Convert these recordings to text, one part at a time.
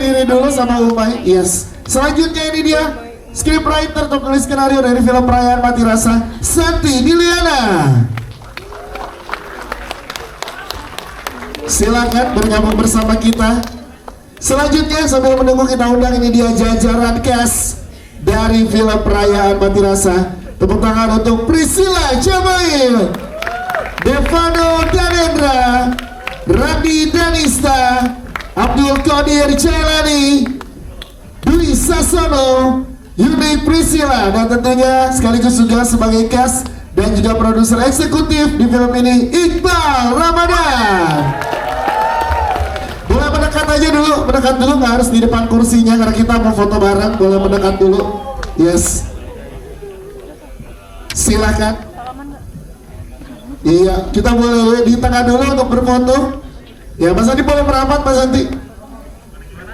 diri dulu sama Umay. Yes. Selanjutnya ini dia scriptwriter atau penulis skenario dari film Perayaan Mati Rasa, Santi Diliana. Silakan bergabung bersama kita. Selanjutnya sambil menunggu kita undang ini dia jajaran cast dari film Perayaan Mati Rasa. Tepuk tangan untuk Priscilla Jamail, Devano Danendra, Randi Danista, Abdul Qadir Jailani, Dwi Sasono, Yuni Priscilla, dan tentunya sekaligus juga sebagai cast dan juga produser eksekutif di film ini Iqbal Ramadan. Boleh mendekat aja dulu, mendekat dulu, nggak harus di depan kursinya karena kita mau foto bareng. Boleh mendekat dulu. Yes. Silakan. Iya, kita boleh di tengah dulu untuk berfoto. Ya, Mas Andi boleh merapat, Mas Andi.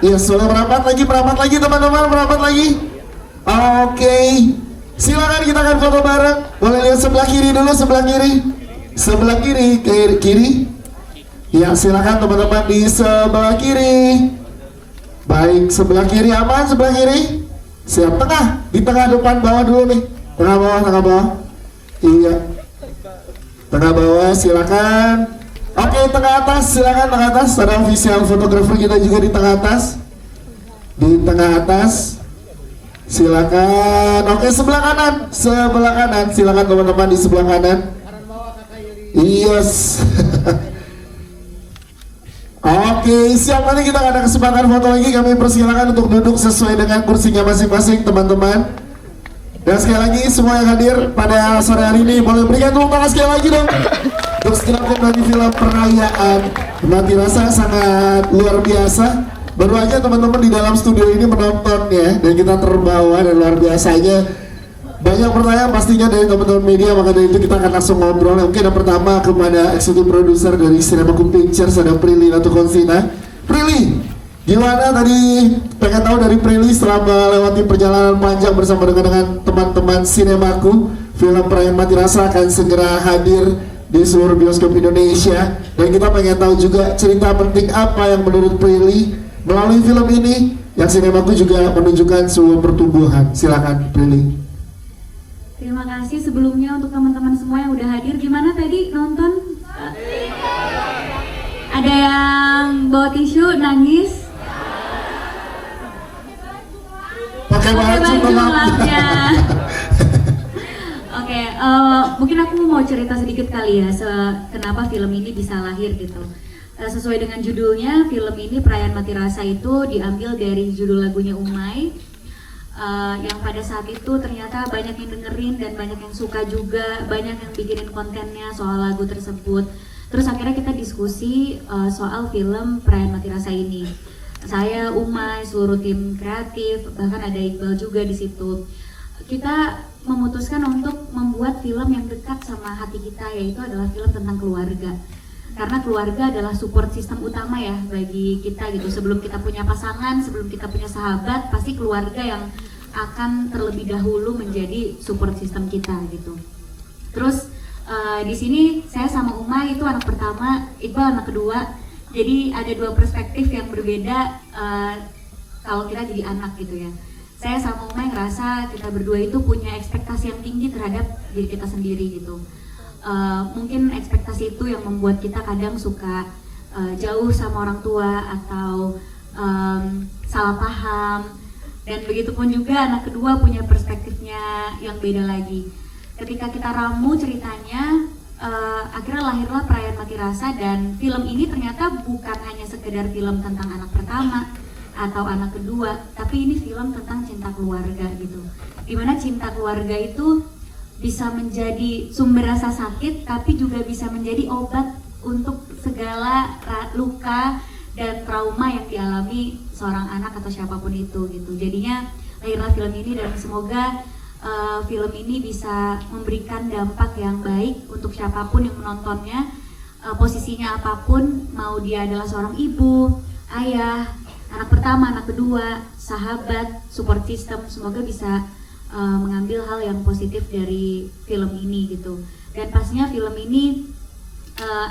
Yes, boleh merapat lagi teman-teman, merapat lagi. Oke. Silakan kita akan foto bareng. Boleh lihat sebelah kiri dulu, sebelah kiri. Sebelah kiri, kiri. Ya, silakan teman-teman di sebelah kiri. Baik, sebelah kiri aman, sebelah kiri. Siap, tengah, di tengah depan bawah dulu nih. Tengah bawah. Iya. Tengah bawah, silakan. Oke, tengah atas, silakan tengah atas. Ada official fotografer kita juga di tengah atas. Di tengah atas. Silakan. Oke, sebelah kanan. Silakan teman-teman di sebelah kanan. Yes. Oke, siap, nanti kita ada kesempatan foto lagi. Kami persilakan untuk duduk sesuai dengan kursinya masing-masing teman-teman. Dan sekali lagi semua yang hadir pada sore hari ini boleh berikan tepuk tangan sekali lagi dong untuk scriptwriter dari film Perayaan Mati Rasa, sangat luar biasa. Baru aja teman-teman di dalam studio ini menonton ya, dan kita terbawa dan luar biasanya. Banyak pertanyaan pastinya dari teman-teman media, maka dari itu kita akan langsung ngobrol. Mungkin yang pertama kepada eksekutif produser dari Cinemaku Pictures, ada Prilly Latukonsina. Prilly, gimana tadi pengen tahu dari Prilly setelah melewati perjalanan panjang bersama dengan teman-teman Cinemaku, film Perayaan Mati Rasa akan segera hadir di seluruh bioskop Indonesia, dan kita pengen tahu juga cerita penting apa yang menurut Prilly melalui film ini yang Cinemaku juga menunjukkan sebuah pertumbuhan. Silakan Prilly. Terima kasih sebelumnya untuk teman-teman semua yang udah hadir. Gimana tadi nonton? Ada yang bawa tisu, nangis? Pakai baju gelapnya. Oke, mungkin aku mau cerita sedikit kali ya, kenapa film ini bisa lahir gitu. Sesuai dengan judulnya, film ini Perayaan Mati Rasa itu diambil dari judul lagunya Umay. Yang pada saat itu ternyata banyak yang dengerin dan banyak yang suka juga, banyak yang bikinin kontennya soal lagu tersebut. Terus akhirnya kita diskusi soal film Perayaan Mati Rasa ini. Saya, Umay, seluruh tim kreatif, bahkan ada Iqbal juga di situ. Kita memutuskan untuk membuat film yang dekat sama hati kita, yaitu adalah film tentang keluarga. Karena keluarga adalah support system utama ya bagi kita gitu. Sebelum kita punya pasangan, sebelum kita punya sahabat, pasti keluarga yang akan terlebih dahulu menjadi support system kita gitu. Terus di sini saya sama Umay itu anak pertama, Iqbal anak kedua. Jadi ada dua perspektif yang berbeda kalau kita jadi anak gitu ya. Saya sama Umay ngerasa kita berdua itu punya ekspektasi yang tinggi terhadap diri kita sendiri gitu. Mungkin ekspektasi itu yang membuat kita kadang suka jauh sama orang tua atau salah paham, dan begitupun juga anak kedua punya perspektifnya yang beda lagi. Ketika kita ramu ceritanya, akhirnya lahirlah Perayaan Mati Rasa, dan film ini ternyata bukan hanya sekedar film tentang anak pertama atau anak kedua, tapi ini film tentang cinta keluarga gitu. Dimana cinta keluarga itu bisa menjadi sumber rasa sakit, tapi juga bisa menjadi obat untuk segala luka dan trauma yang dialami seorang anak atau siapapun itu gitu. Jadinya lahirlah film ini, dan semoga film ini bisa memberikan dampak yang baik untuk siapapun yang menontonnya, posisinya apapun, mau dia adalah seorang ibu, ayah, anak pertama, anak kedua, sahabat, support system, semoga bisa mengambil hal yang positif dari film ini gitu. Dan pastinya film ini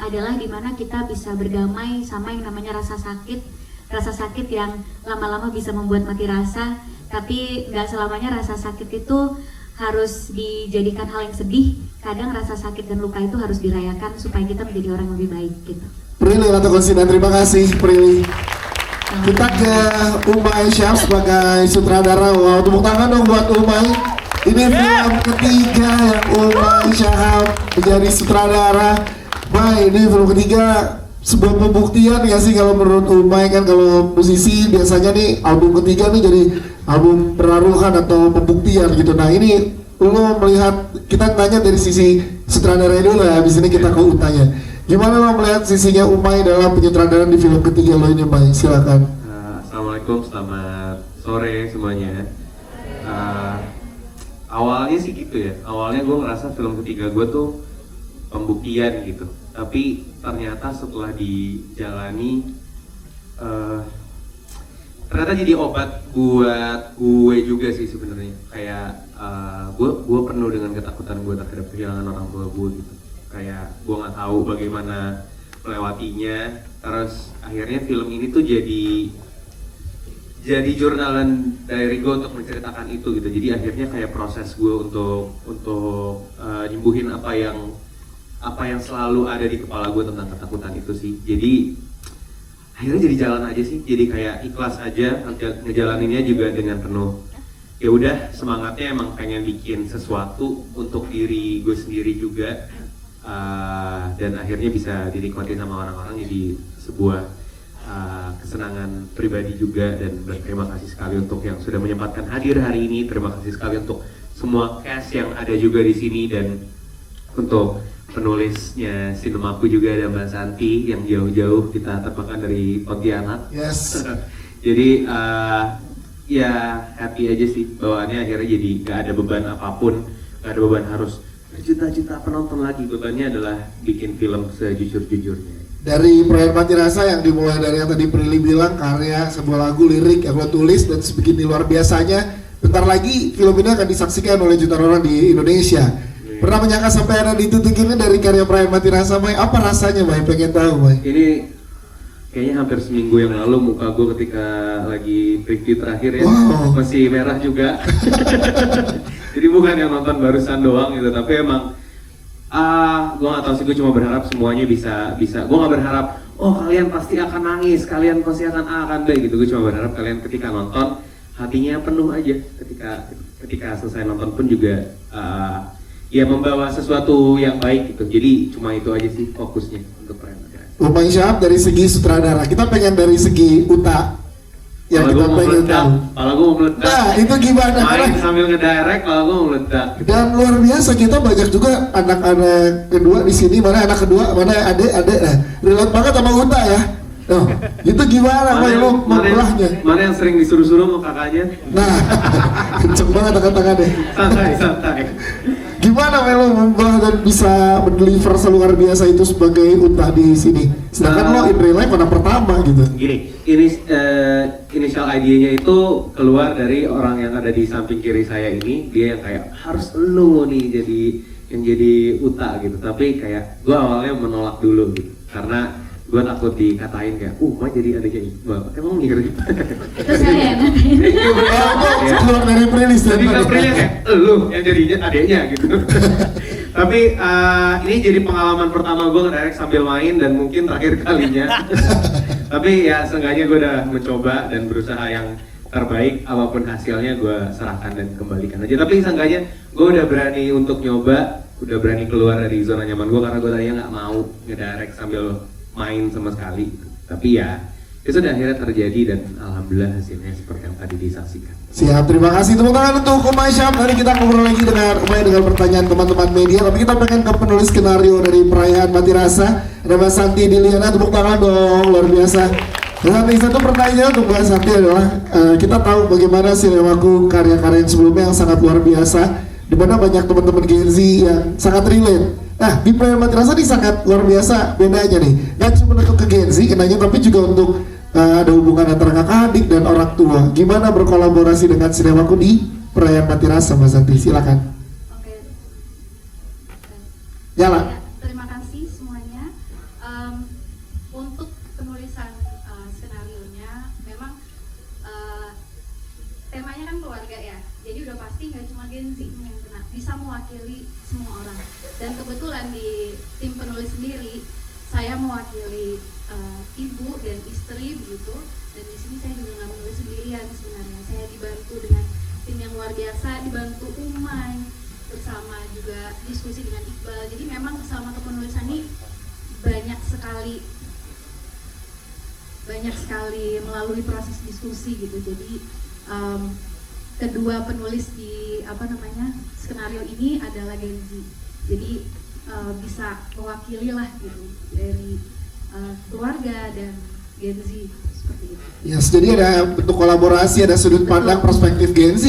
adalah dimana kita bisa berdamai sama yang namanya rasa sakit, rasa sakit yang lama-lama bisa membuat mati rasa, tapi nggak selamanya rasa sakit itu harus dijadikan hal yang sedih. Kadang rasa sakit dan luka itu harus dirayakan supaya kita menjadi orang yang lebih baik gitu. Prilly Ratu Konsina, terima kasih Prilly. Kita ke Umay Syaf sebagai sutradara. Wow, tepuk tangan dong buat Umay. Ini film ketiga yang Umay Syaf menjadi sutradara. May, ini film ketiga, sebuah pembuktian ya sih kalau menurut Umay kan. Kalau musisi biasanya nih album ketiga nih jadi album peraruhan atau pembuktian gitu. Nah ini lo melihat, kita tanya dari sisi sutradara dulu ya, habis ini kita ke Utanya. Gimana lo melihat sisinya Umay dalam penyutradaraan di film ketiga lo ini, May? Silakan. Assalamualaikum, selamat sore semuanya. Awalnya sih gitu ya, awalnya gue ngerasa film ketiga gue tuh pembuktian gitu. Tapi ternyata setelah dijalani, ternyata jadi obat buat gue juga sih sebenarnya. Kayak gue penuh dengan ketakutan gue terhadap kehilangan orang tua gue gitu. Kayak gue nggak tahu bagaimana melewatinya. Terus akhirnya film ini tuh jadi jurnalan diary gue untuk menceritakan itu gitu. Jadi akhirnya kayak proses gue untuk nyembuhin apa yang selalu ada di kepala gue tentang ketakutan itu sih. Jadi akhirnya jadi jalan aja sih. Jadi kayak ikhlas aja ngejalaninnya juga dengan penuh. Ya udah, semangatnya emang pengen bikin sesuatu untuk diri gue sendiri juga. Dan akhirnya bisa dinikmati sama orang-orang, jadi sebuah kesenangan pribadi juga. Dan berterima kasih sekali untuk yang sudah menyempatkan hadir hari ini. Terima kasih sekali untuk semua cast yang ada juga di sini, dan untuk penulisnya Sinemaku juga ada Mbak Santi yang jauh-jauh kita terbangkan dari Pontianak. Yes. Jadi ya happy aja sih bawaannya. Akhirnya jadi gak ada beban apapun, gak ada beban harus juta-juta penonton lagi. Bebannya adalah bikin film sejujur-jujurnya. Dari Perayaan Mati Rasa yang dimulai dari yang tadi Prilly bilang, karya sebuah lagu lirik yang lo tulis dan sebegini luar biasanya. Bentar lagi film ini akan disaksikan oleh jutaan orang di Indonesia. Pernah menyangka sampai ada di titik ini dari karya Perayaan Mati Rasa, May? Apa rasanya, May? Pengen tahu, May? Ini kayaknya hampir seminggu yang lalu muka gue ketika lagi preview terakhir ya. Wow. Masih merah juga. Jadi bukan yang nonton barusan doang gitu, tapi emang gue gak tahu sih, gue cuma berharap semuanya bisa. Gue gak berharap, oh kalian pasti akan nangis, kalian pasti akan A, akan B gitu. Gue cuma berharap kalian ketika nonton hatinya penuh aja. Ketika selesai nonton pun juga ya membawa sesuatu yang baik gitu. Jadi cuma itu aja sih fokusnya untuk Perayaan Mati Rasa. Umay Syaf dari segi sutradara, kita pengen dari segi Uta yang kita pengen tahu. Kalau gue mau meledak. Nah, itu gimana? Main sambil ngedirect, kalau gue mau meledak. Dan luar biasa, kita banyak juga anak-anak kedua di sini. Mana anak kedua, mana adik-adik. Nah, relate banget sama Uta ya. Oh, itu gimana, May, lo membelahnya? Mana yang sering disuruh-suruh sama kakaknya? Nah, kenceng banget tangan-tangannya. Santai. Gimana May, lo membelah dan bisa mendeliver seluar biasa itu sebagai Uta di sini? Sedangkan lo in real life anak pertama gitu. Gini, initial idenya itu keluar dari orang yang ada di samping kiri saya ini. Dia yang kayak harus lo nih jadi Uta gitu. Tapi kayak gue awalnya menolak dulu gitu, karena gue takut dikatain kayak, May jadi adiknya Iqbal, emang mirip. Itu saya yang ngatain. Keluar dari Prilly. Jadi kan Prilly kayak, lu yang jadinya adiknya gitu. Tapi ini jadi pengalaman pertama gue ngedirect sambil main, dan mungkin terakhir kalinya. Tapi ya seenggaknya gue udah mencoba dan berusaha yang terbaik. Apapun hasilnya gue serahkan dan kembalikan aja. Tapi seenggaknya gue udah berani untuk nyoba, udah berani keluar dari zona nyaman gue, karena gue tadinya nggak mau ngedirect sambil main sama sekali. Tapi ya itu sudah akhirnya terjadi, dan alhamdulillah hasilnya seperti yang tadi disaksikan. Siap, terima kasih. Tepuk tangan untuk Umay Syaf. Nanti kita ngobrol lagi dengan Umay dengan pertanyaan teman-teman media. Tapi kita pengen ke penulis skenario dari Perayaan Mati Rasa, ada Mbak Santi Diliana. Tepuk tangan dong, luar biasa. Dan satu pertanyaan untuk Mbak Santi adalah, kita tahu bagaimana Sinemaku karya-karya yang sebelumnya yang sangat luar biasa, di mana banyak teman-teman Gen Z yang sangat relate. Nah, di Perayaan Mati Rasa ini sangat luar biasa bedanya nih. Gak cuma untuk ke Gen Z kenanya, tapi juga untuk ada hubungan antara kakak adik dan orang tua. Gimana berkolaborasi dengan Sinemaku di Perayaan Mati Rasa, Mbak Santi? Silakan. Oke. Jalan. Ya, terima kasih semuanya. Untuk penulisan skenarionya keluarga ya, jadi udah pasti nggak cuma Gen Z yang kena, bisa mewakili semua orang. Dan kebetulan di tim penulis sendiri, saya mewakili ibu dan istri begitu. Dan di sini saya juga nggak menulis sendirian sebenarnya. Saya dibantu dengan tim yang luar biasa, dibantu Umay bersama juga diskusi dengan Iqbal. Jadi memang selama kepenulisan ini banyak sekali melalui proses diskusi gitu. Jadi kedua penulis di skenario ini adalah Gen Z. Jadi bisa mewakili lah gitu dari keluarga dan Gen Z seperti itu. Yes, jadi ada bentuk kolaborasi, ada sudut pandang perspektif Gen Z,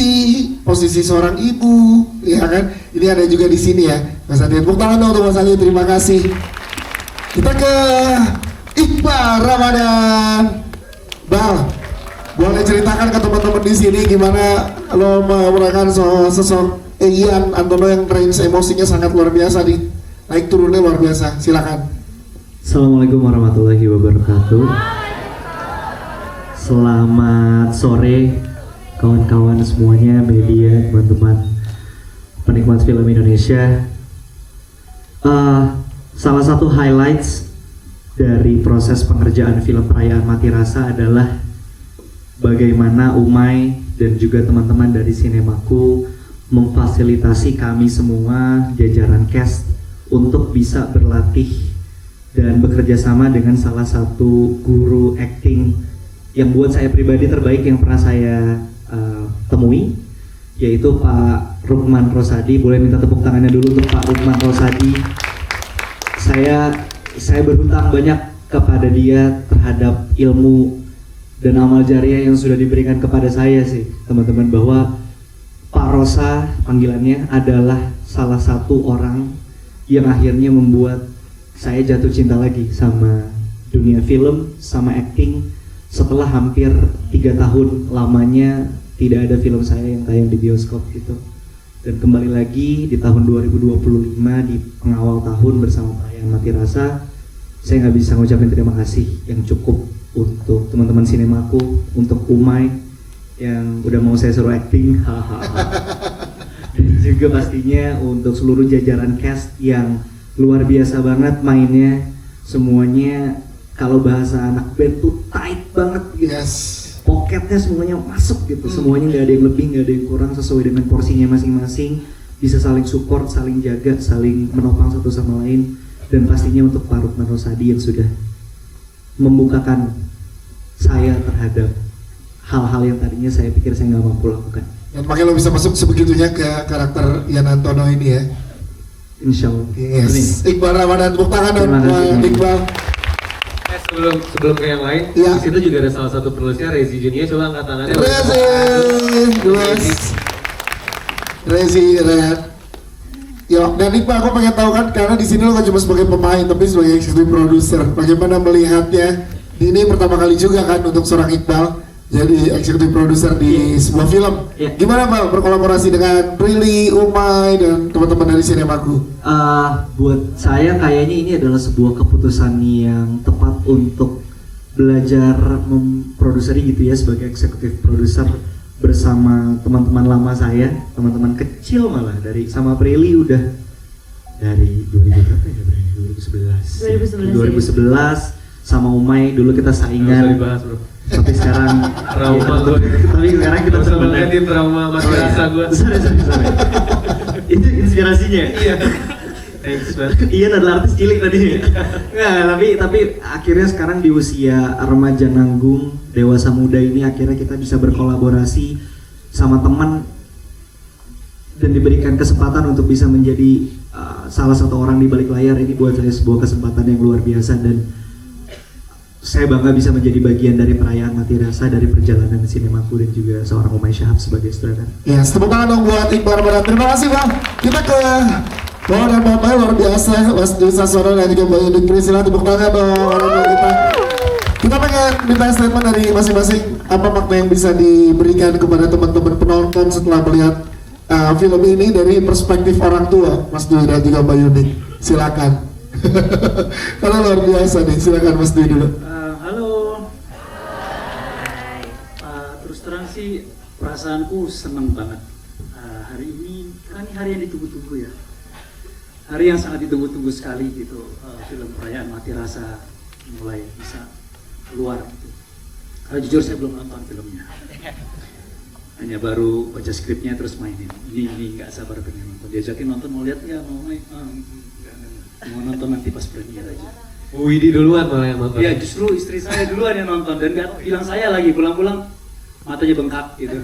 posisi seorang ibu, ya kan? Ini ada juga di sini ya, Mas Adi. Tepuk tangan dong untuk Mas Adi, terima kasih. Kita ke Iqbal Ramadan. Bal, boleh ceritakan ke teman-teman di sini gimana lo memerankan sosok Ian Antono yang range emosinya sangat luar biasa nih, naik turunnya luar biasa. Silakan. Assalamualaikum warahmatullahi wabarakatuh. Selamat sore kawan-kawan semuanya, media, teman-teman penikmat film Indonesia. Salah satu highlights dari proses pengerjaan film Perayaan Mati Rasa adalah bagaimana Umay dan juga teman-teman dari Sinemaku memfasilitasi kami semua jajaran cast untuk bisa berlatih dan bekerja sama dengan salah satu guru acting yang buat saya pribadi terbaik yang pernah saya temui, yaitu Pak Rukman Rosadi. Boleh minta tepuk tangannya dulu untuk Pak Rukman Rosadi. Saya berhutang banyak kepada dia terhadap ilmu dan amal jariah yang sudah diberikan kepada saya sih, teman-teman, bahwa Pak Rosa panggilannya adalah salah satu orang yang akhirnya membuat saya jatuh cinta lagi sama dunia film, sama acting setelah hampir 3 tahun lamanya tidak ada film saya yang tayang di bioskop gitu. Dan kembali lagi di tahun 2025 di pengawal tahun bersama Perayaan Mati Rasa, saya nggak bisa ngucapin terima kasih yang cukup untuk teman-teman Sinemaku, untuk Umay yang udah mau saya suruh acting, dan juga pastinya untuk seluruh jajaran cast yang luar biasa banget mainnya. Semuanya kalau bahasa anak band tuh tight banget gitu. Yes. Poketnya semuanya masuk gitu, semuanya nggak ada yang lebih, nggak ada yang kurang, sesuai dengan porsinya masing-masing. Bisa saling support, saling jaga, saling menopang satu sama lain. Dan pastinya untuk Pak Rukman Rosadi yang sudah membukakan saya terhadap hal-hal yang tadinya saya pikir saya nggak mampu lakukan. Dan makanya lo bisa masuk sebegitunya ke karakter Ian Antono ini ya. Insya Allah. Yes. Iqbal Ramadan, tepuk tangan dong buat Iqbal. Sebelum ke yang lain, Ya. di situ juga ada salah satu penulisnya, Rezi Junia. Coba angkat tangannya. Rezi, Red. Yo, dan Iqbal, aku pengen tahu kan, karena di sini lo kan cuma sebagai pemain, tapi sebagai executive producer, bagaimana melihatnya? Ini pertama kali juga kan untuk seorang Iqbal jadi executive producer di sebuah film. Iya. Gimana Pak berkolaborasi dengan Prilly, Umay, dan teman-teman dari Sinemaku? Buat saya kayaknya ini adalah sebuah keputusan yang tepat untuk belajar memproduseri gitu ya, sebagai executive producer bersama teman-teman lama saya, teman-teman kecil malah, dari sama Prilly udah dari 2011 sama Umay dulu kita saingan. Dibahas, bro. Tapi sekarang Trauma gue. tapi sekarang kita sebenarnya di trauma Mati Rasa gue. sorry. Itu inspirasinya. Iya. Thanks banget. Ian adalah artis cilik tadi. Nggak, tapi akhirnya sekarang di usia remaja nanggung, dewasa muda ini akhirnya kita bisa berkolaborasi sama teman dan diberikan kesempatan untuk bisa menjadi salah satu orang di balik layar. Ini buat saya sebuah kesempatan yang luar biasa, dan saya bangga bisa menjadi bagian dari Perayaan Mati Rasa, dari perjalanan Sinemaku, dan juga seorang Umay Shahab sebagai sutradara. Ya, tepuk tangan dong buat Iqbal Ramadan. Terima kasih Bang. Kita ke Bawa dan Bapak luar biasa, Mas Dwi Sasono dan juga Mbak Yudhik Priscilla, tepuk tangan dong orang kita. Kita pengen minta statement dari masing-masing, apa makna yang bisa diberikan kepada teman-teman penonton setelah melihat film ini dari perspektif orang tua, Mas Dwi dan juga Mbak Yudhik. Silakan. Karena luar biasa nih, silakan Mas Dwi dulu. Halo. Terus terang sekarang sih perasaanku seneng banget. Hari ini, karena ini hari yang ditunggu-tunggu ya. Hari yang sangat ditunggu-tunggu sekali gitu. Film Perayaan Mati Rasa mulai bisa keluar gitu. Karena jujur saya belum nonton filmnya. Hanya baru baca skripnya terus mainin. Ini nggak sabar pengen nonton. Diajakin nonton, mau lihat ya, mau main. Mau nonton nanti pas premier aja. Widi duluan malah yang nonton. Iya, justru istri saya duluan yang nonton dan nggak bilang saya lagi, pulang-pulang matanya bengkak gitu.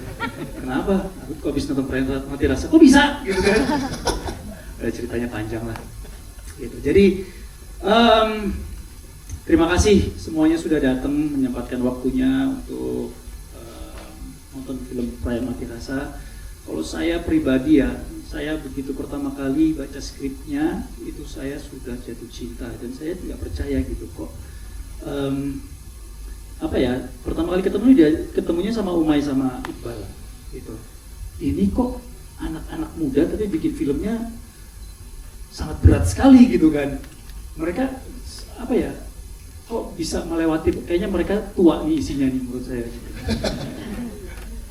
Kenapa? Aku kok habis nonton Perayaan Mati Rasa, kok bisa? Gitu kan? Ceritanya panjang lah. Gitu. Jadi terima kasih semuanya sudah datang menyempatkan waktunya untuk nonton film Perayaan Mati Rasa. Kalau saya pribadi ya, saya begitu pertama kali baca skripnya itu saya sudah jatuh cinta dan saya tidak percaya gitu kok. Pertama kali ketemunya sama Umay sama Iqbal gitu. Ini kok anak-anak muda tapi bikin filmnya sangat berat sekali gitu kan. Mereka kok bisa melewati, kayaknya mereka tua nih isinya nih menurut saya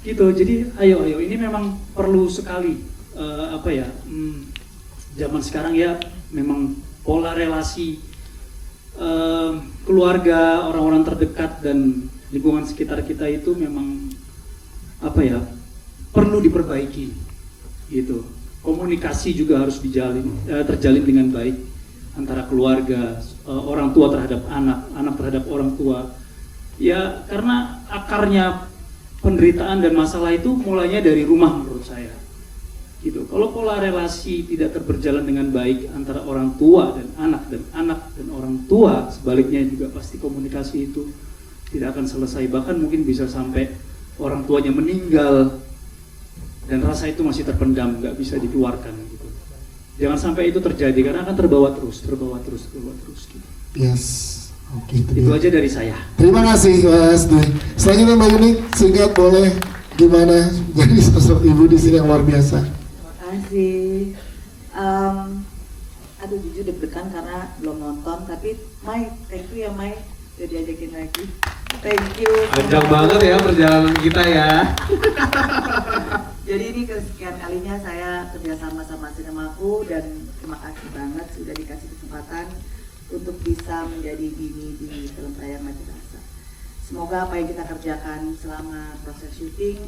gitu. Jadi ayo ini memang perlu sekali zaman sekarang ya, memang pola relasi keluarga, orang-orang terdekat dan lingkungan sekitar kita itu memang perlu diperbaiki gitu. Komunikasi juga harus terjalin dengan baik antara keluarga, orang tua terhadap anak, anak terhadap orang tua. Ya karena akarnya penderitaan dan masalah itu mulainya dari rumah menurut saya. Gitu. Kalau pola relasi tidak berjalan dengan baik antara orang tua dan anak dan orang tua, sebaliknya juga pasti komunikasi itu tidak akan selesai, bahkan mungkin bisa sampai orang tuanya meninggal dan rasa itu masih terpendam, nggak bisa dikeluarkan gitu. Jangan sampai itu terjadi karena akan terbawa terus gitu. Yes. Oke, itu aja dari saya. Terima kasih Mas Dwi. Selanjutnya Mbak Yunik, singkat boleh gimana jadi sosok ibu di sini yang luar biasa. Terima kasih. Aduh jujur deg-degan karena belum nonton, tapi Mai, thank you ya Mai, udah diajakin lagi. Thank you. Panjang banget ya perjalanan kita ya. Jadi ini kesekian kalinya saya kerjasama sama Sinemaku dan terima kasih banget sudah dikasih kesempatan untuk bisa menjadi Dini di film Perayaan Mati Rasa. Semoga apa yang kita kerjakan selama proses syuting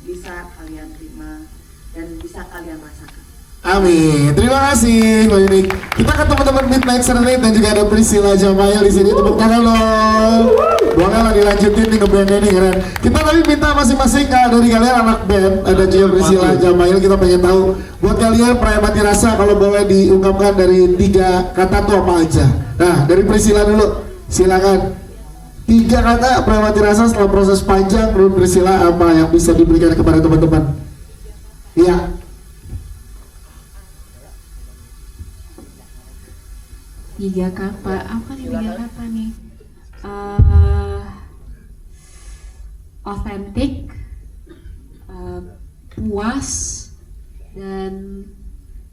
bisa kalian terima dan bisa kalian rasakan. Amin. Terima kasih Mbak Yunik. Kita ke teman-teman Midnight Serenade dan juga ada Priscilla Jamail di sini. Tepuk tangan dong. Boleh lah dilanjutin nih nge-bandnya nih, keren. Kita tadi minta masing-masing dari kalian anak band, ada juga Priscilla Jamail, kita pengen tahu buat kalian Perayaan Mati Rasa kalau boleh diungkapkan dari 3 kata tuh apa aja. Nah, dari Priscilla dulu. Silakan. 3 kata Perayaan Mati Rasa setelah proses panjang, menurut Priscilla apa yang bisa diberikan kepada teman-teman? Iya. Tiga kata, apa nih 3 kata nih? Authentic, puas, dan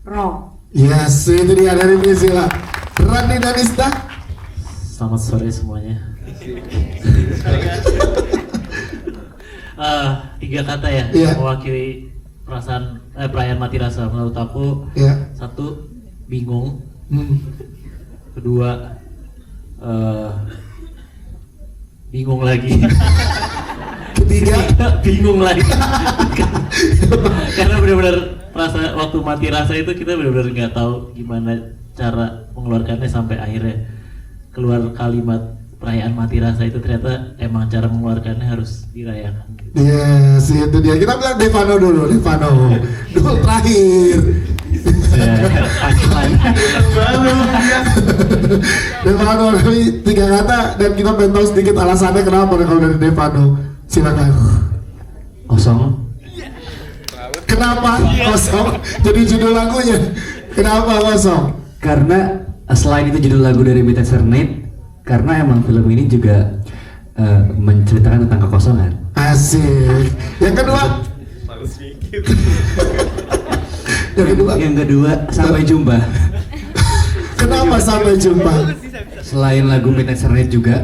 raw. Yes, itu dia dari Priscilla. Rani dan Ista. Selamat sore semuanya. 3 kata ya, Yeah. mewakili perayaan Mati Rasa. Menurut aku, Yeah. 1, bingung. 2, bingung lagi. Ketiga, bingung lagi. Karena benar-benar waktu Mati Rasa itu kita benar-benar nggak tahu gimana cara mengeluarkannya sampai akhirnya keluar kalimat Perayaan Mati Rasa itu ternyata emang cara mengeluarkannya harus dirayakan. yes, itu dia. Kita bilang Devano dulu, Devano. Dulu terakhir. Devano, tapi 3 kata dan kita pengen tahu sedikit alasannya kenapa kalau dari Devano. Silakan. Kosong. Kenapa kosong? Jadi judul lagunya. Kenapa kosong? Karena selain itu judul lagu dari Midnight Serenade, karena emang film ini juga menceritakan tentang kekosongan. Asik. Yang kedua. Yang kedua, sampai jumpa. Kenapa sampai jumpa? Selain lagu Midnight Serenade juga,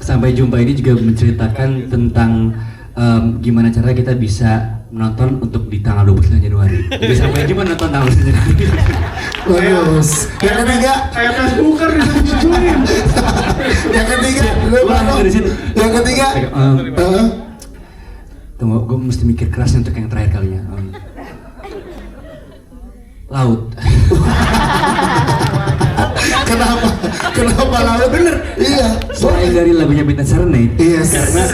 sampai jumpa ini juga menceritakan tentang gimana cara kita bisa menonton untuk di tanggal 29 Januari. Jadi sampai aja menonton tanggal 29 Januari. Bagus. Yang ketiga, Kayak Facebooker disetujuin. yang ketiga, Dari situ. yang ketiga, Tunggu, gue mesti mikir keras untuk yang terakhir kalinya. Laut. kenapa? Kenapa laut? Bener. Iya. Selain dari lagunya Midnight Serenade, Yes. karena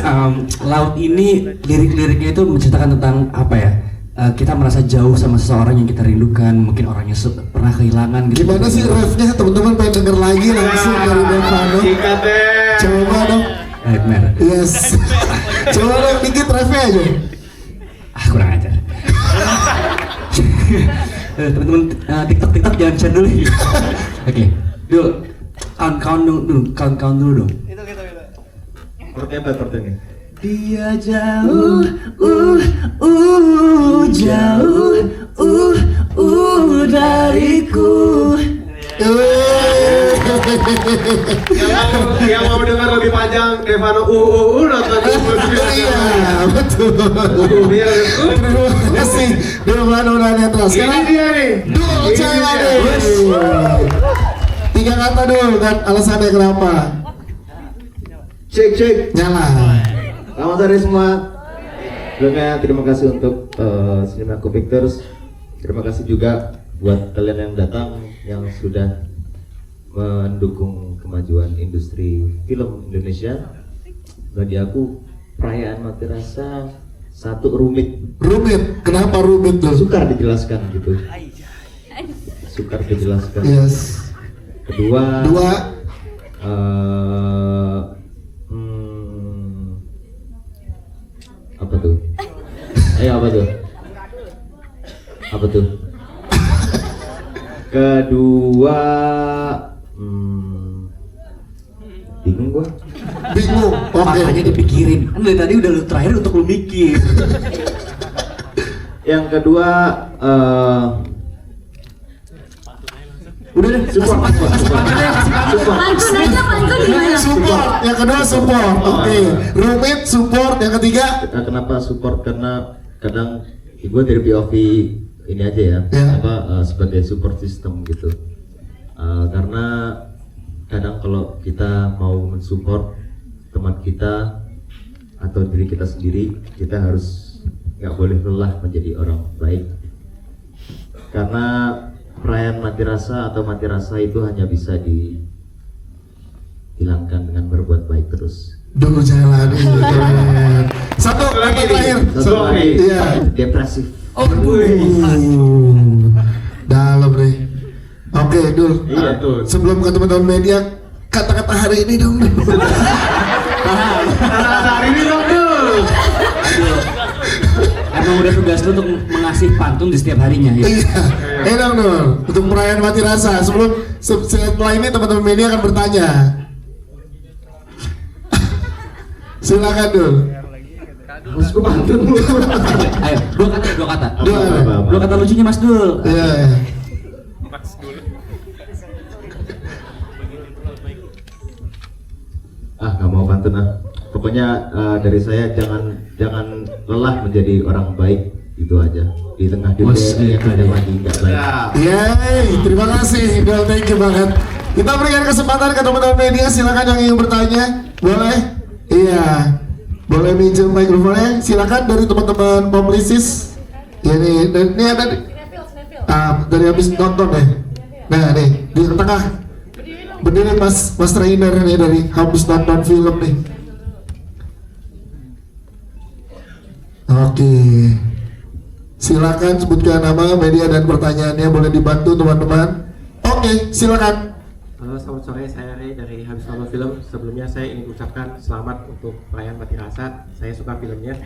laut ini lirik-liriknya itu menceritakan tentang apa ya? Kita merasa jauh sama seseorang yang kita rindukan, mungkin orangnya pernah kehilangan gitu. Gimana sih refnya? Teman-teman pengen denger lagi langsung dari Devano. Coba dong. Nightmare. Yes. Coba dong dikit refnya aja. Kurang ajar. Teman-teman TikTok jangan share dulu. Oke, dulu count dulu dong. Seperti apa sepertinya? Dia jauh, jauh, dariku. Yang mau dengar lebih panjang Devano nonton Iya, betul. Terima kasih Devano dan Netra. Sekarang Ini dia nih. Dul Cailani. 3 kata dulu kan alasannya kenapa? Cek. Nyala. Selamat sore semua. Sebelumnya terima kasih untuk Cinemaku Pictures. Terima kasih juga buat kalian yang datang yang sudah mendukung kemajuan industri film Indonesia. Bagi aku perayaan Mati Rasa satu rumit. Rumit. Kenapa rumit tuh? Sukar dijelaskan gitu. Sukar dijelaskan. Yes. Kedua. Apa tuh? Ayo apa tuh? Apa tuh? Kedua, bingung gua. Bingung. Oke. Makanya dipikirin. Kan dari tadi udah lu terakhir untuk lu mikir. Yang kedua, Udah deh, support. Pantun aja, pantun gimana? Support. Yang kedua support. Oke. Rumit support. Yang ketiga. Kenapa support? Karena kadang gue dari POV ini aja ya, sebagai support system gitu. Karena kadang kalau kita mau mensupport teman kita atau diri kita sendiri, kita harus nggak boleh lelah menjadi orang baik. Karena perayaan Mati Rasa atau Mati Rasa itu hanya bisa dihilangkan dengan berbuat baik terus. Dulu jalan Satu lagi terakhir. Satu lagi. Iya. Depresif. Dalam nih. Oke, Dul. Iya, Dul. Sebelum ke teman-teman media, kata-kata hari ini dong. Hari ini dong Dul. Emang udah tugas lu untuk mengasih pantun di setiap harinya ya? Iya. Dong, Dul. Untuk perayaan Mati Rasa. Setelah ini teman-teman media akan bertanya. Silakan, Dul. Harus gue pantun. Ayo, dua kata. Dua Dua kata lucunya Mas Dul. Iya. Nggak mau pantun Pokoknya dari saya jangan lelah menjadi orang baik, itu aja. Di tengah dunia yang ada lagi nggak baik. Yeay, terima kasih Dul, thank you banget. Kita berikan kesempatan ke teman-teman media, silakan yang ingin bertanya. Boleh? Iya. Boleh minjem mikrofonnya? Silakan dari teman-teman publicis. Ya nih, ini ada dari habis nonton deh. Nah nih, di tengah. Berdiri Mas trainer nih dari habis nonton film nih. Oke. Silakan sebutkan nama, media dan pertanyaannya, boleh dibantu teman-teman. Oke, silakan. Halo, selamat sore, saya Ray dari Habis Nonton Film. Sebelumnya saya ingin ucapkan selamat untuk perayaan Mati Rasa. Saya suka filmnya.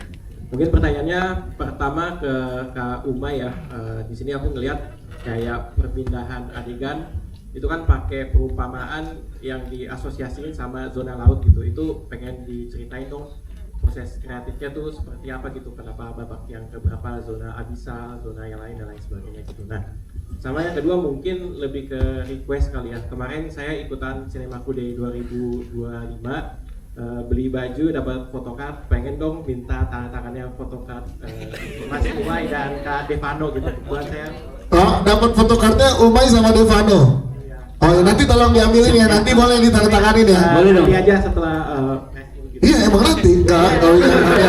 Mungkin pertanyaannya pertama ke Kak Umay ya. Di sini aku ngelihat kayak perpindahan adegan itu kan pakai perumpamaan yang diasosiasiin sama zona laut gitu. Itu pengen diceritain dong proses kreatifnya tuh seperti apa gitu. Kenapa babak yang keberapa, zona abisal, zona yang lain dan lain sebagainya gitu. Nah, sama yang kedua mungkin lebih ke request kali ya. Kemarin saya ikutan Cinemaku Day 2025 beli baju dapat photocard, pengen dong minta tanda tangannya photocard Mas Umay dan Kak Devano gitu buat saya. Oh, dapat fotokartnya Umay sama Devano. Oh ya, nanti tolong diambilin ya, nanti boleh ditandatanganin ya. Boleh dong. Nanti aja setelah Iya emang nanti, enggak kalau yang ada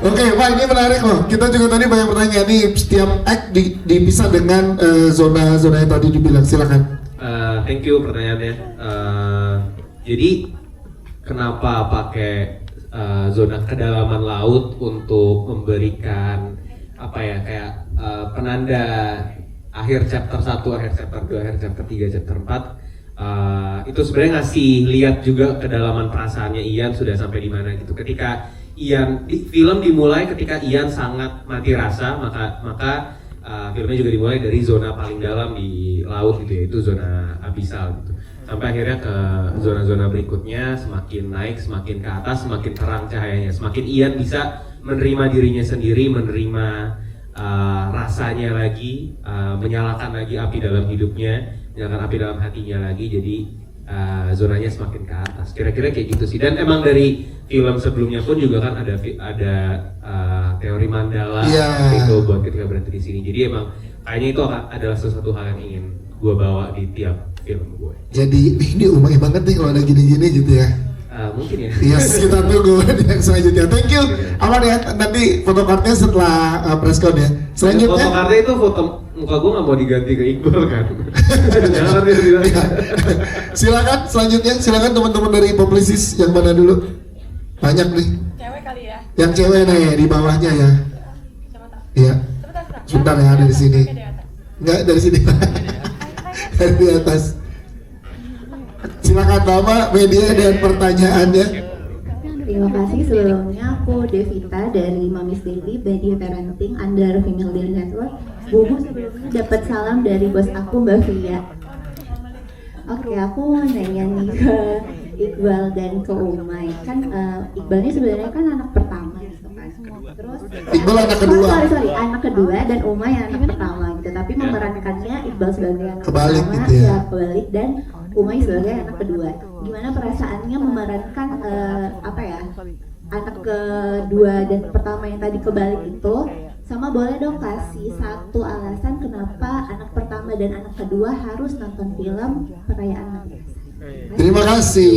Oke, Pak, ini menarik loh. Kita juga tadi banyak pertanyaan nih. Setiap act dipisah dengan zona-zona yang tadi dibilang. Silakan. Thank you pertanyaannya. Jadi kenapa pakai zona kedalaman laut untuk memberikan apa ya kayak penanda akhir chapter 1, akhir chapter 2, akhir chapter 3, chapter 4. Itu sebenarnya ngasih lihat juga kedalaman perasaannya Ian sudah sampai di mana gitu. Ketika Ian film dimulai ketika Ian sangat mati rasa, maka filmnya juga dimulai dari zona paling dalam di laut gitu, yaitu zona abisal gitu. Sampai akhirnya ke zona-zona berikutnya, semakin naik, semakin ke atas, semakin terang cahayanya, semakin Ian bisa menerima dirinya sendiri, menerima rasanya lagi, menyalakan lagi api dalam hidupnya, menyalakan api dalam hatinya lagi. Jadi zonanya semakin ke atas. Kira-kira kayak gitu sih. Dan emang dari film sebelumnya pun juga kan ada teori mandala itu buat ketika berhenti di sini. Jadi emang kayaknya itu adalah sesuatu hal yang ingin gue bawa di tiap film gue. Jadi ini Umay banget nih kalau ada gini-gini gitu ya. Mungkin ya. Yes, kita tunggu yang selanjutnya. Thank you. Aman ya, nanti fotokartnya setelah preskon ya. Selanjutnya. Fotokartnya itu foto muka gue nggak mau diganti ke Iqbal kan. Silakan selanjutnya, silakan teman-teman dari Publicis yang mana dulu? Banyak nih. Cewek kali ya. Yang cewek nih di bawahnya ya. Iya. Sebentar ya, dari sini. Enggak dari sini. Dari di atas. Silakan nama, media dan pertanyaannya. Terima kasih. Sebelumnya aku Devita dari Mamis Daily, Baby Parenting under Female Daily Network. Bubu sebelumnya dapat salam dari bos aku Mbak Via. Oke, aku mau nanya nih ke Iqbal dan ke Umay. Kan Iqbal ini sebenarnya kan anak pertama gitu kan. Terus Iqbal anak kedua. Sorry, anak kedua dan Umay anak pertama gitu. Tapi memerankannya Iqbal sebagai anak kebalik pertama, gitu ya. Kebalik, dan Umay sebagai anak kedua. Gimana perasaannya memerankan anak kedua dan pertama yang tadi kebalik itu? Sama boleh dong kasih satu alasan kenapa anak pertama dan anak kedua harus nonton film Perayaan Mati Rasa. Terima kasih.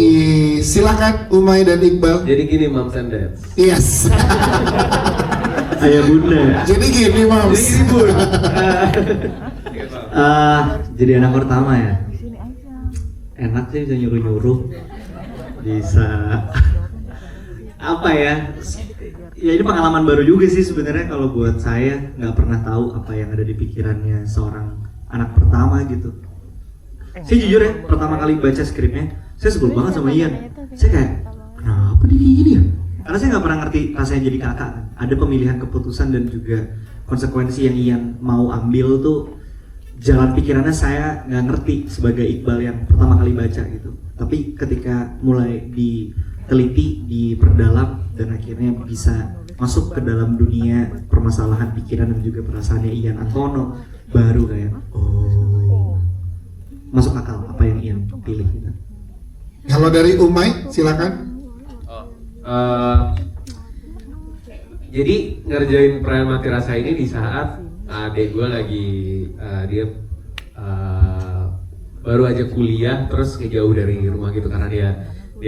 Silakan Umay dan Iqbal. Jadi gini Moms and Dads. Yes. Ayah bunda. Jadi gini Moms. Jadi gini bun. Jadi anak pertama ya. Enak sih bisa nyuruh-nyuruh. Bisa apa ya? Ya ini pengalaman baru juga sih sebenarnya kalau buat saya, nggak pernah tahu apa yang ada di pikirannya seorang anak pertama gitu. Saya jujur ya, pertama kali baca skripnya, saya sebel banget sama Ian. Saya kayak, kenapa dia kayak gini ya? Karena saya nggak pernah ngerti rasanya jadi kakak. Ada pemilihan keputusan dan juga konsekuensi yang Ian mau ambil tuh, jalan pikirannya saya nggak ngerti sebagai Iqbal yang pertama kali baca gitu. Tapi ketika mulai diteliti, diperdalam, dan akhirnya bisa masuk ke dalam dunia permasalahan pikiran dan juga perasaannya Ian Antono, baru kayak masuk akal apa yang Ian pilih gitu. Kalau dari Umay, silakan. Jadi ngerjain Perayaan Mati Rasa ini di saat adik gue lagi dia baru aja kuliah, terus ngejauh dari rumah gitu karena dia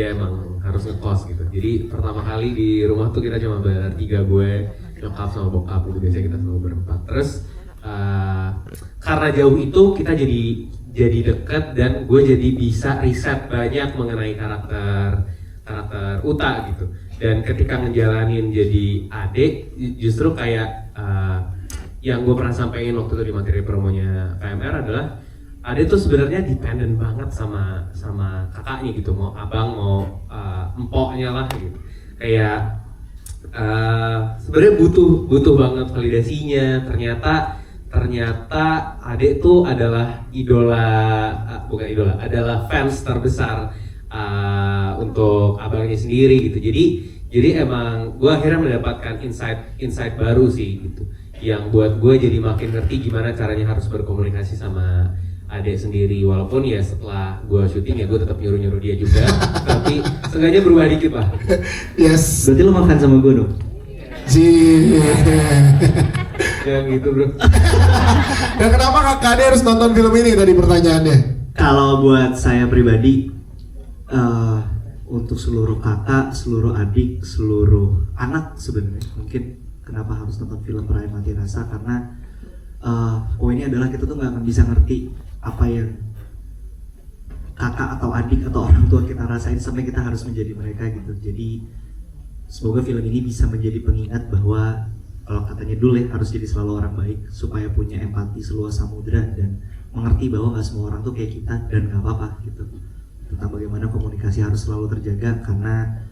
emang harus ngekos gitu. Jadi pertama kali di rumah tuh kita cuma bertiga, gue, nyokap sama bokap gitu, biasanya kita selalu berempat. Terus karena jauh itu kita jadi dekat dan gue jadi bisa riset banyak mengenai karakter Uta gitu. Dan ketika ngejalanin jadi adik, justru kayak yang gue pernah sampaikan waktu itu di materi promonya KMR adalah Ade tuh sebenarnya dependent banget sama kakaknya gitu, mau abang mau empoknya lah gitu. Kayak sebenarnya butuh banget validasinya. Ternyata Ade tuh adalah adalah fans terbesar untuk abangnya sendiri gitu. Jadi emang gue akhirnya mendapatkan insight baru sih gitu, yang buat gue jadi makin ngerti gimana caranya harus berkomunikasi sama adek sendiri, walaupun ya setelah gue syuting ya gue tetap nyuruh dia juga tapi seenggaknya berubah dikit lah. Yes. Berarti lo makan sama gue dong? Yang gitu bro. Dan kenapa Kak Ade harus nonton film ini tadi pertanyaannya? Kalau buat saya pribadi, untuk seluruh kakak, seluruh adik, seluruh anak sebenarnya mungkin kenapa harus nonton film Perayaan Mati Rasa, karena poinnya adalah kita tuh nggak akan bisa ngerti apa yang kakak atau adik atau orang tua kita rasain sampai kita harus menjadi mereka gitu. Jadi semoga film ini bisa menjadi pengingat bahwa kalau katanya dulu ya harus jadi selalu orang baik supaya punya empati seluas samudra dan mengerti bahwa nggak semua orang tuh kayak kita dan nggak apa-apa gitu. Tentang bagaimana komunikasi harus selalu terjaga karena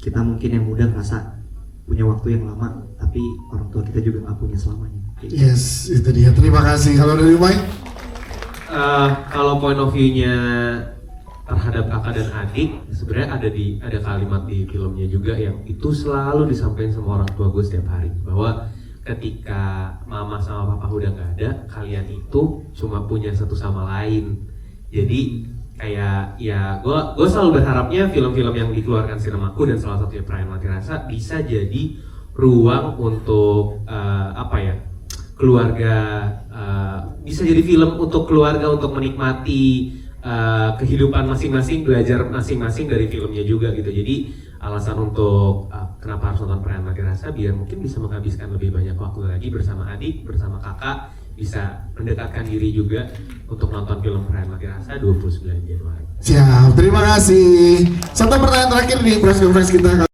kita mungkin yang muda merasa punya waktu yang lama tapi orang tua kita juga nggak punya selamanya. Yes, itu dia. Terima kasih. Kalau dari Umay? Kalau point of view-nya terhadap kakak dan adik, sebenarnya ada kalimat di filmnya juga yang itu selalu disampaikan sama orang tua gue setiap hari, bahwa ketika mama sama papa udah nggak ada, kalian itu cuma punya satu sama lain. Jadi kayak ya gue selalu berharapnya film-film yang dikeluarkan Sinemaku dan salah satunya Perayaan Mati Rasa bisa jadi ruang untuk keluarga, bisa jadi film untuk keluarga untuk menikmati kehidupan masing-masing, belajar masing-masing dari filmnya juga gitu. Jadi alasan untuk kenapa harus nonton Perayaan Mati Rasa biar mungkin bisa menghabiskan lebih banyak waktu lagi bersama adik, bersama kakak, bisa mendekatkan diri juga untuk nonton film Perayaan Mati Rasa 29 Januari. Siap, terima kasih. Satu pertanyaan terakhir nih press conference kita.